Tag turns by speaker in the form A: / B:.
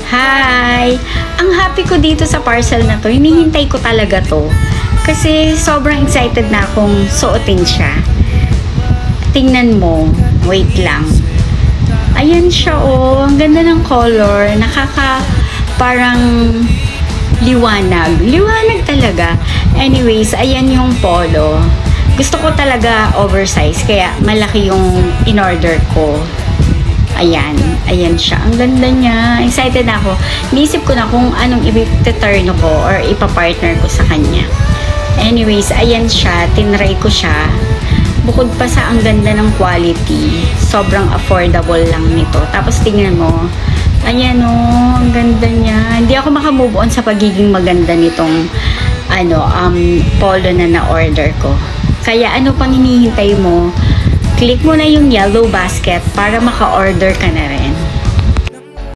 A: Hi! Ang happy ko dito sa parcel na to. Hinihintay ko talaga to. Kasi sobrang excited na akong suotin siya. Tingnan mo. Wait lang. Ayan siya oh. Ang ganda ng color. Parang liwanag. Liwanag talaga. Anyways, ayan yung polo. Gusto ko talaga oversize. Kaya malaki yung in-order ko. Ayan siya. Ang ganda niya. Excited na ako. Niisip ko na kung anong i-turn ko or ipapartner ko sa kanya. Anyways, ayan siya. Tinry ko siya. Bukod pa sa ang ganda ng quality, sobrang affordable lang nito. Tapos tingnan mo, ayan o, ang ganda niya. Hindi ako makamove on sa pagiging maganda nitong polo na na-order ko. Kaya ano pang hinihintay mo? Click mo na yung yellow basket para maka-order ka na rin.